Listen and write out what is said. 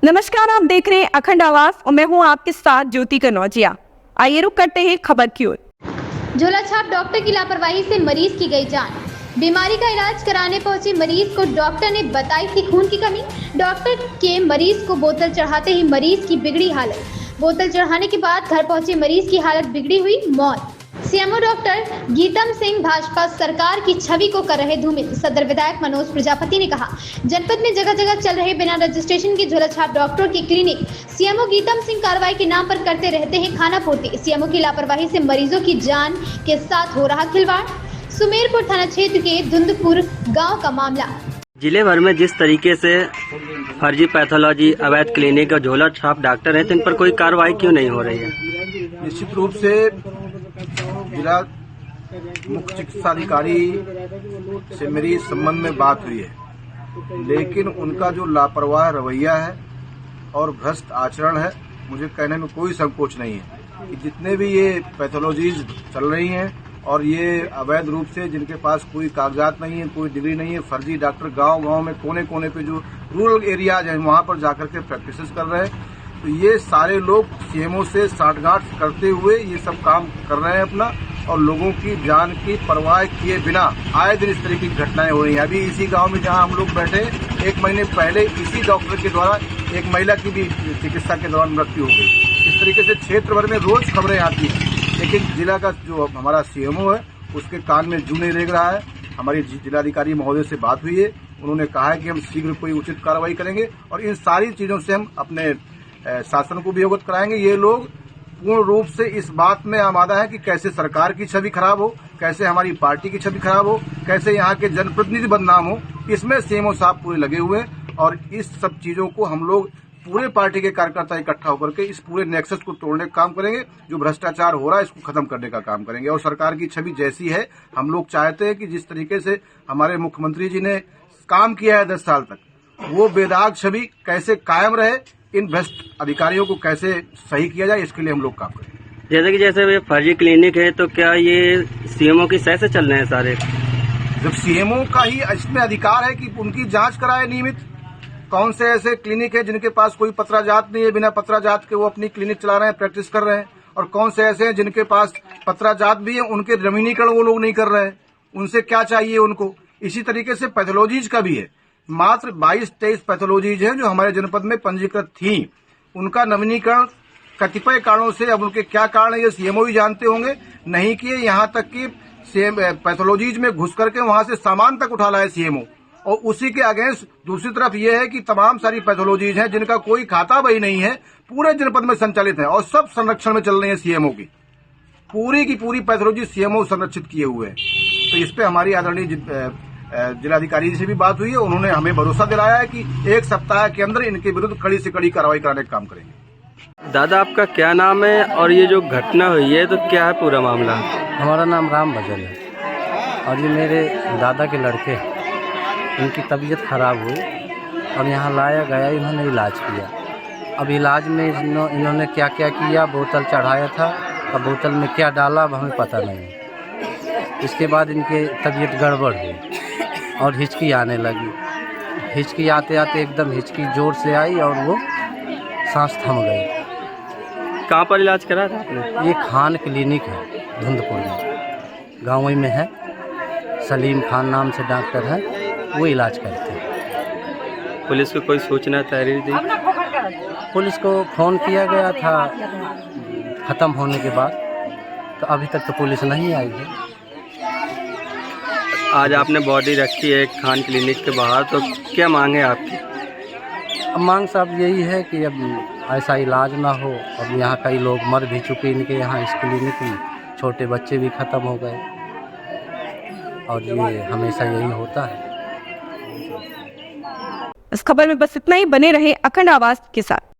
नमस्कार, आप देख रहे हैं अखंड आवाज और मैं हूं आपके साथ ज्योति कनौजिया। आइए रुक करते हैं खबर की ओर। झोलाछाप डॉक्टर की लापरवाही से मरीज की गई जान। बीमारी का इलाज कराने पहुंचे मरीज को डॉक्टर ने बताई थी खून की कमी। डॉक्टर के मरीज को बोतल चढ़ाते ही मरीज की बिगड़ी हालत। बोतल चढ़ाने के बाद घर पहुंचे मरीज की हालत बिगड़ी हुई मौत। सीएमओ डॉक्टर गीतम सिंह भाजपा सरकार की छवि को कर रहे धूमिल। सदर विधायक मनोज प्रजापति ने कहा, जनपद में जगह जगह चल रहे बिना रजिस्ट्रेशन के झोलाछाप डॉक्टरों की क्लिनिक। सीएमओ गीतम सिंह कार्रवाई के नाम पर करते रहते हैं खानापूर्ति। सीएमओ की लापरवाही से मरीजों की जान के साथ हो रहा खिलवाड़। सुमेरपुर थाना क्षेत्र के धुंदपुर गांव का मामला। जिले भर में जिस तरीके से फर्जी पैथोलॉजी, अवैध क्लिनिक और झोला छाप डॉक्टर हैं, तो इन पर कोई कार्रवाई क्यों नहीं हो रही है? निश्चित रूप से जिला मुख्य चिकित्सा अधिकारी से मेरी इस संबंध में बात हुई है, लेकिन उनका जो लापरवाह रवैया है और भ्रष्ट आचरण है, मुझे कहने में कोई संकोच नहीं है कि जितने भी ये पैथोलॉजीज चल रही हैं और ये अवैध रूप से जिनके पास कोई कागजात नहीं है, कोई डिग्री नहीं है, फर्जी डॉक्टर गांव-गांव में कोने कोने पे जो रूरल एरियाज हैं वहां पर जाकर के प्रैक्टिस कर रहे हैं, तो ये सारे लोग सीएमओ से साठगांठ करते हुए ये सब काम कर रहे हैं अपना, और लोगों की जान की परवाह किए बिना आए दिन इस तरह की घटनाएं हो रही हैं। अभी इसी गांव में जहां हम लोग बैठे, 1 महीने पहले इसी डॉक्टर के द्वारा एक महिला की भी चिकित्सा के दौरान मृत्यु हो गई। इस तरीके से क्षेत्र भर में रोज खबरें आती हैं, लेकिन जिला का जो हमारा सीएमओ है उसके कान में जू नहीं रेंग रहा है। हमारी जिलाधिकारी महोदय से बात हुई है, उन्होंने कहा है कि हम शीघ्र कोई उचित कार्रवाई करेंगे और इन सारी चीजों से हम अपने शासन को भी अवगत कराएंगे। ये लोग पूर्ण रूप से इस बात में आमादा है कि कैसे सरकार की छवि खराब हो, कैसे हमारी पार्टी की छवि खराब हो, कैसे यहाँ के जनप्रतिनिधि बदनाम हो, इसमें सीएमओ साहब पूरे लगे हुए हैं। और इस सब चीजों को हम लोग पूरे पार्टी के कार्यकर्ता इकट्ठा होकर के इस पूरे नेक्सस को तोड़ने का काम करेंगे। जो भ्रष्टाचार हो रहा है इसको खत्म करने का काम करेंगे। और सरकार की छवि जैसी है, हम लोग चाहते हैं कि जिस तरीके से हमारे मुख्यमंत्री जी ने काम किया है 10 साल तक, वो बेदाग छवि कैसे कायम रहे, इन भ्रष्ट अधिकारियों को कैसे सही किया जाए, इसके लिए हम लोग काम करेंगे। जैसे ये फर्जी क्लिनिक है, तो क्या ये सीएमओ की सह से चल रहे हैं सारे? जब सीएमओ का ही इसमें अधिकार है कि उनकी जांच कराए नियमित। कौन से ऐसे क्लिनिक है जिनके पास कोई पत्राजात नहीं है, बिना पत्राजात के वो अपनी क्लिनिक चला रहे हैं, प्रैक्टिस कर रहे हैं, और कौन से ऐसे हैं जिनके पास पत्राजात भी है, उनके नवीनीकरण वो लोग नहीं कर रहे हैं, उनसे क्या चाहिए उनको। इसी तरीके से पैथोलॉजीज का भी है। मात्र 22-23 पैथोलॉजीज हैं जो हमारे जनपद में पंजीकृत थी, उनका नवीनीकरण कतिपय कारणों से, अब उनके क्या कारण है ये सीएमओ ही जानते होंगे, नहीं किए। यहाँ तक कि पैथोलॉजीज में घुस करके वहां से सामान तक उठा लाए सीएमओ। और उसी के अगेंस्ट दूसरी तरफ ये है कि तमाम सारी पैथोलॉजीज हैं जिनका कोई खाता बही नहीं है, पूरे जनपद में संचालित है और सब संरक्षण में चल रही है सीएमओ की। पूरी की पूरी पैथोलॉजी सीएमओ संरक्षित किए हुए हैं। तो इस पे हमारी आदरणीय जिलाधिकारी से भी बात हुई है, उन्होंने हमें भरोसा दिलाया है कि 1 सप्ताह के अंदर इनके विरुद्ध कड़ी से कड़ी कार्रवाई कराने का काम करेंगे। दादा, आपका क्या नाम है और ये जो घटना हुई है तो क्या है पूरा मामला? हमारा नाम राम भजन है और ये मेरे दादा के लड़के हैं। इनकी तबीयत खराब हुई और यहाँ लाया गया, इन्होंने इलाज किया। अब इलाज में इन्होंने क्या क्या किया, बोतल चढ़ाया था, अब बोतल में क्या डाला अब हमें पता नहीं। इसके बाद इनकी तबीयत गड़बड़ हुई और हिचकी आने लगी। हिचकी आते आते एकदम हिचकी जोर से आई और वो सांस थम गई। कहाँ पर इलाज करा था आपने? ये खान क्लिनिक है, धुंदपुर में, गाँव में है। सलीम खान नाम से डॉक्टर है, वो इलाज करते हैं। पुलिस को कोई सूचना तहरीर दी? पुलिस को फ़ोन किया गया था ख़त्म होने के बाद, तो अभी तक तो पुलिस नहीं आई है। आज आपने बॉडी रखी है खान क्लिनिक के बाहर, तो क्या मांग है आपकी? अब मांग साहब यही है कि अब ऐसा इलाज ना हो। अब यहाँ कई लोग मर भी चुके इनके यहाँ इस क्लिनिक में, छोटे बच्चे भी ख़त्म हो गए और ये हमेशा यही होता है। इस खबर में बस इतना ही। बने रहे अखंड आवाज के साथ।